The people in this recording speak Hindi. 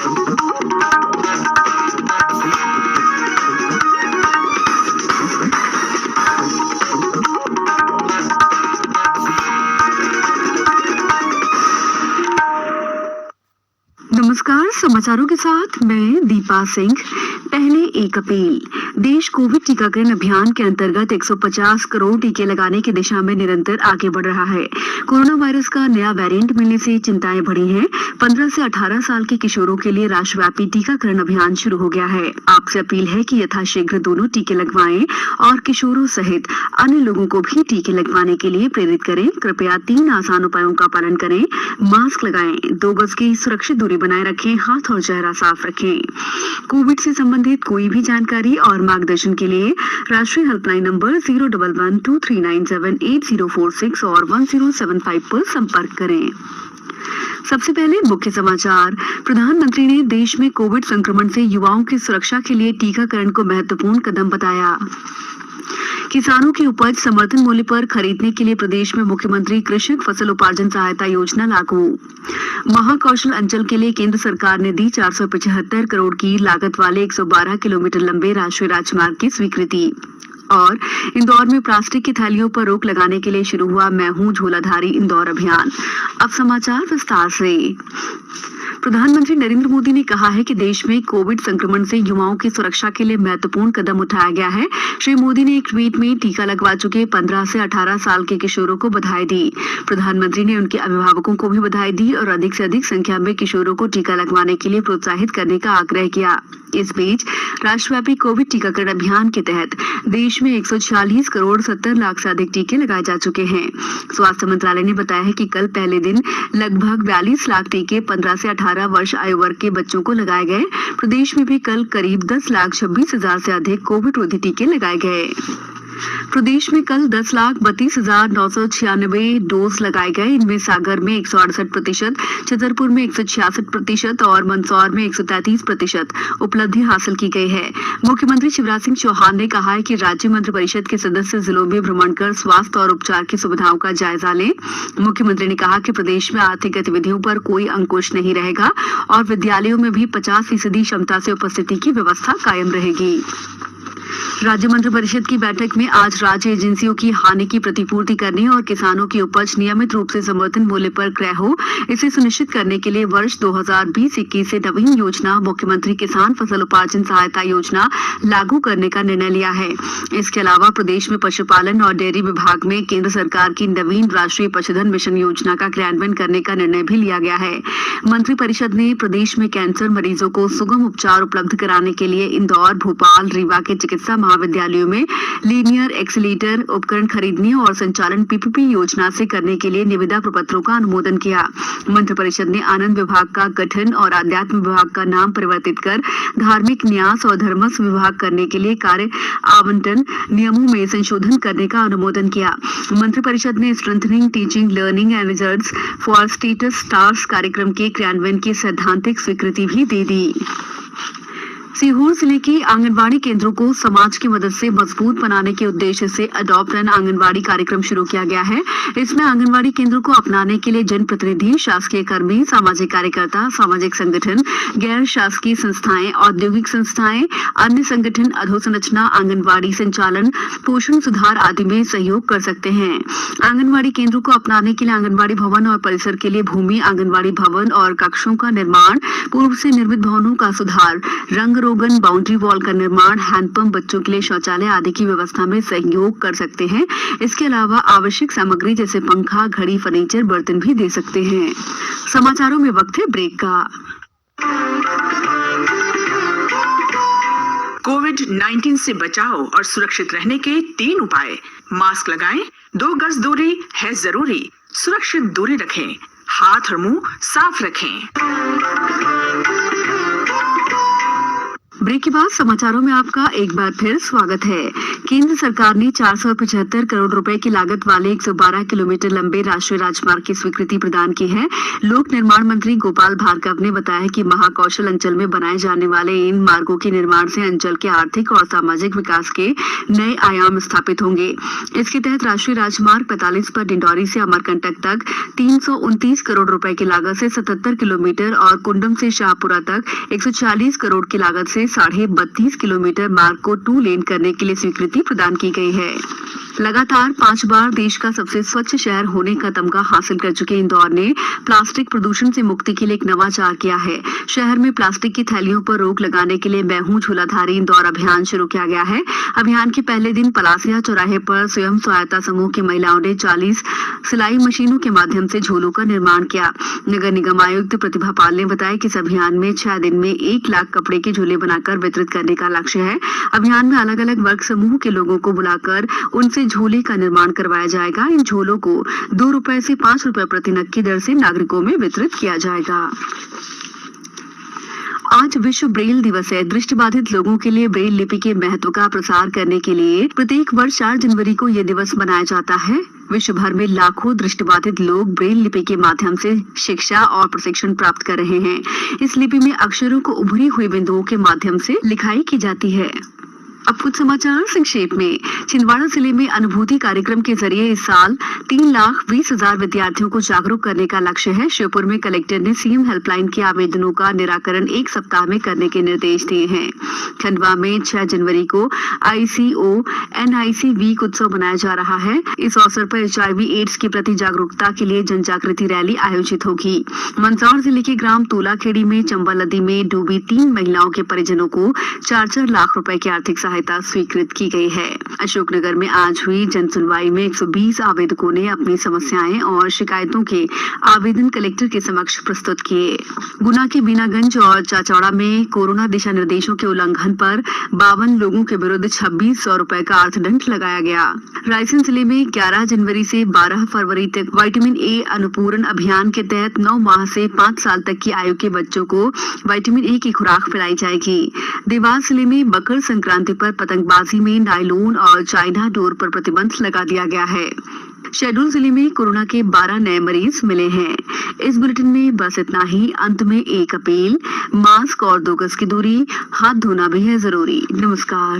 नमस्कार, समाचारों के साथ मैं दीपा सिंह। पहले एक अपील। देश कोविड टीकाकरण अभियान के अंतर्गत 150 करोड़ टीके लगाने की दिशा में निरंतर आगे बढ़ रहा है। कोरोना वायरस का नया वेरिएंट मिलने से चिंताएं बढ़ी हैं। 15 से 18 साल के किशोरों के लिए राष्ट्रव्यापी टीकाकरण अभियान शुरू हो गया है। आपसे अपील है कि यथाशीघ्र दोनों टीके लगवाएं और किशोरों सहित अन्य लोगों को भी टीके लगवाने के लिए प्रेरित करें। कृपया 3 आसान उपायों का पालन करें। मास्क लगाएं, 2 गज की सुरक्षित दूरी बनाए रखें, हाथ और चेहरा साफ रखें। कोविड से संबंधित कोई भी जानकारी और मार्गदर्शन के लिए राष्ट्रीय हेल्पलाइन नंबर 0112397846 और 1075 पर संपर्क करें। सबसे पहले मुख्य समाचार। प्रधानमंत्री ने देश में कोविड संक्रमण से युवाओं की सुरक्षा के लिए टीकाकरण को महत्वपूर्ण कदम बताया। किसानों की उपज समर्थन मूल्य पर खरीदने के लिए प्रदेश में मुख्यमंत्री कृषक फसल उपार्जन सहायता योजना लागू। महाकौशल अंचल के लिए केंद्र सरकार ने दी 475 करोड़ की लागत वाले 112 किलोमीटर लंबे राष्ट्रीय राजमार्ग की स्वीकृति। और इंदौर में प्लास्टिक की थैलियों पर रोक लगाने के लिए शुरू हुआ मैं हूं झोलाधारी इंदौर अभियान। अब समाचार विस्तार से। प्रधानमंत्री नरेंद्र मोदी ने कहा है कि देश में कोविड संक्रमण से युवाओं की सुरक्षा के लिए महत्वपूर्ण कदम उठाया गया है। श्री मोदी ने एक ट्वीट में टीका लगवा चुके 15 से 18 साल के किशोरों को बधाई दी। प्रधानमंत्री ने उनके अभिभावकों को भी बधाई दी और अधिक से अधिक संख्या में किशोरों को टीका लगवाने के लिए प्रोत्साहित करने का आग्रह किया। इस बीच राष्ट्रव्यापी कोविड टीकाकरण अभियान के तहत देश में 146 करोड़ 70 लाख से अधिक टीके लगाए जा चुके हैं। स्वास्थ्य मंत्रालय ने बताया है कि कल पहले दिन लगभग 42 लाख टीके 15 से 18 वर्ष आयु वर्ग के बच्चों को लगाए गए। प्रदेश में भी कल करीब 10,26,000 से अधिक कोविड रोधी टीके लगाए गए। प्रदेश में कल 10,32,996 डोज लगाए गए। इनमें सागर में 168%, छतरपुर में 166% और मंदसौर में 133% उपलब्धि हासिल की गई है। मुख्यमंत्री शिवराज सिंह चौहान ने कहा है कि राज्य मंत्रिपरिषद के सदस्य जिलों में भ्रमण कर स्वास्थ्य और उपचार की सुविधाओं का जायजा लें। मुख्यमंत्री ने कहा कि प्रदेश में आर्थिक गतिविधियों पर कोई अंकुश नहीं रहेगा और विद्यालयों में भी 50% क्षमता से उपस्थिति की व्यवस्था कायम रहेगी। राज्य मंत्रिपरिषद की बैठक में आज राज्य एजेंसियों की हानि की प्रतिपूर्ति करने और किसानों की उपज नियमित रूप से समर्थन मूल्य पर क्रय हो, इसे सुनिश्चित करने के लिए वर्ष 2020-21 से नवीन योजना मुख्यमंत्री किसान फसल उपार्जन सहायता योजना लागू करने का निर्णय लिया है। इसके अलावा प्रदेश में पशुपालन और डेयरी विभाग में केंद्र सरकार की नवीन राष्ट्रीय पशुधन मिशन योजना का क्रियान्वयन करने का निर्णय भी लिया गया है। मंत्रिपरिषद ने प्रदेश में कैंसर मरीजों को सुगम उपचार उपलब्ध कराने के लिए इंदौर, भोपाल, रीवा के चिकित्सा महाविद्यालयों में लीनियर एक्सीलेटर उपकरण खरीदने और संचालन पीपीपी योजना से करने के लिए निविदा प्रपत्रों का अनुमोदन किया। मंत्रिपरिषद ने आनंद विभाग का गठन और आध्यात्म विभाग का नाम परिवर्तित कर धार्मिक न्यास और धर्मस्व विभाग करने के लिए कार्य आवंटन नियमों में संशोधन करने का अनुमोदन किया। मंत्रिपरिषद ने strengthening teaching learning and results for status stars कार्यक्रम के क्रियान्वयन की सैद्धांतिक स्वीकृति भी दे दी। सीहोर जिले की आंगनबाड़ी केंद्रों को समाज की मदद से मजबूत बनाने के उद्देश्य से अडॉप्ट एन आंगनबाड़ी कार्यक्रम शुरू किया गया है। इसमें आंगनबाड़ी केंद्रों को अपनाने के लिए जनप्रतिनिधि, शासकीय कर्मी, सामाजिक कार्यकर्ता, सामाजिक संगठन, गैर शासकीय संस्थाएं, औद्योगिक संस्थाएं, अन्य संगठन अधोसंरचना, आंगनबाड़ी संचालन, पोषण सुधार आदि में सहयोग कर सकते हैं। आंगनबाड़ी केंद्रों को अपनाने के लिए आंगनबाड़ी भवन और परिसर के लिए भूमि, आंगनबाड़ी भवन और कक्षों का निर्माण, पूर्व से निर्मित भवनों का सुधार, रंग रोगन, बाउंड्री वॉल का निर्माण, हैंडपंप, बच्चों के लिए शौचालय आदि की व्यवस्था में सहयोग कर सकते हैं। इसके अलावा आवश्यक सामग्री जैसे पंखा, घड़ी, फर्नीचर, बर्तन भी दे सकते हैं। समाचारों में वक्त है ब्रेक का। कोविड-19 से बचाव और सुरक्षित रहने के 3 उपाय। मास्क लगाएं, 2 गज दूरी है जरूरी, सुरक्षित दूरी रखें, हाथ और मुंह साफ रखें। ब्रेक ब्रेक के बाद समाचारों में आपका एक बार फिर स्वागत है। केंद्र सरकार ने 475 करोड़ रुपए की लागत वाले 112 किलोमीटर लंबे राष्ट्रीय राजमार्ग की स्वीकृति प्रदान की है। लोक निर्माण मंत्री गोपाल भार्गव ने बताया कि महाकौशल अंचल में बनाए जाने वाले इन मार्गों के निर्माण से अंचल के आर्थिक और सामाजिक विकास के नए आयाम स्थापित होंगे। इसके तहत राष्ट्रीय राजमार्ग 45 पर डिंडौरी से अमरकंटक तक 329 करोड़ रुपए की लागत से 77 किलोमीटर और कुंडम से शाहपुरा तक 140 करोड़ की लागत से 32.5 किलोमीटर मार्ग को 2 लेन करने के लिए स्वीकृति प्रदान की गई है। लगातार 5 बार देश का सबसे स्वच्छ शहर होने का तमगा हासिल कर चुके इंदौर ने प्लास्टिक प्रदूषण से मुक्ति के लिए एक नवाचार किया है। शहर में प्लास्टिक की थैलियों पर रोक लगाने के लिए मैं हूं झूलाधारी इंदौर अभियान शुरू किया गया है। अभियान के पहले दिन पलासिया चौराहे पर स्वयं सहायता समूह की महिलाओं ने 40 सिलाई मशीनों के माध्यम से झोलों का निर्माण किया। नगर निगम आयुक्त प्रतिभा पाल ने बताया कि इस अभियान में 6 दिन में 1 लाख कपड़े के झोले बनाकर वितरित करने का लक्ष्य है। अभियान में अलग अलग वर्ग समूह के लोगों को बुलाकर उनसे झोले का निर्माण करवाया जाएगा। इन झोलों को 2 रुपए से 5 रुपए प्रति नग की दर से नागरिकों में वितरित किया जाएगा। आज विश्व ब्रेल दिवस है। दृष्टिबाधित लोगों के लिए ब्रेल लिपि के महत्व का प्रसार करने के लिए प्रत्येक वर्ष 4 जनवरी को यह दिवस मनाया जाता है। विश्व भर में लाखों दृष्टिबाधित लोग ब्रेल लिपि के माध्यम से शिक्षा और प्रशिक्षण प्राप्त कर रहे हैं। इस लिपि में अक्षरों को उभरी हुई बिंदुओं के माध्यम से लिखाई की जाती है। अब कुछ समाचार संक्षेप में। छिंदवाड़ा जिले में अनुभूति कार्यक्रम के जरिए इस साल 3,20,000 विद्यार्थियों को जागरूक करने का लक्ष्य है। श्योपुर में कलेक्टर ने सीएम हेल्पलाइन के आवेदनों का निराकरण 1 सप्ताह में करने के निर्देश दिए हैं। खंडवा में 6 जनवरी को ICO-NIC वीक उत्सव मनाया जा रहा है। इस अवसर पर HIV एड्स के प्रति जागरूकता के लिए जन जागृति रैली आयोजित होगी। मंदसौर जिले के ग्राम तोलाखेड़ी में चंबल नदी में डूबी 3 महिलाओं के परिजनों को 4-4 लाख रुपए की आर्थिक सहायता स्वीकृत की गई है। अशोकनगर में आज हुई जन सुनवाई में 120 आवेदकों ने अपनी समस्याएं और शिकायतों के आवेदन कलेक्टर के समक्ष प्रस्तुत किए। गुना के बीनागंज और चाचौड़ा में कोरोना दिशा निर्देशों के उल्लंघन पर 52 लोगों के विरुद्ध 2600 रुपए का अर्थदंड लगाया गया। रायसेन जिले में 11 जनवरी से 12 फरवरी तक विटामिन ए अनुपूरण अभियान के तहत 9 माह से 5 साल तक की आयु के बच्चों को विटामिन ए की खुराक पिलाई जाएगी। देवास जिले में मकर संक्रांति पर पतंगबाजी में नायलॉन और चाइना डोर पर प्रतिबंध लगा दिया गया है। शहडोल जिले में कोरोना के 12 नए मरीज मिले हैं। इस बुलेटिन में बस इतना ही। अंत में एक अपील, मास्क और 2 गज की दूरी, हाथ धोना भी है जरूरी। नमस्कार।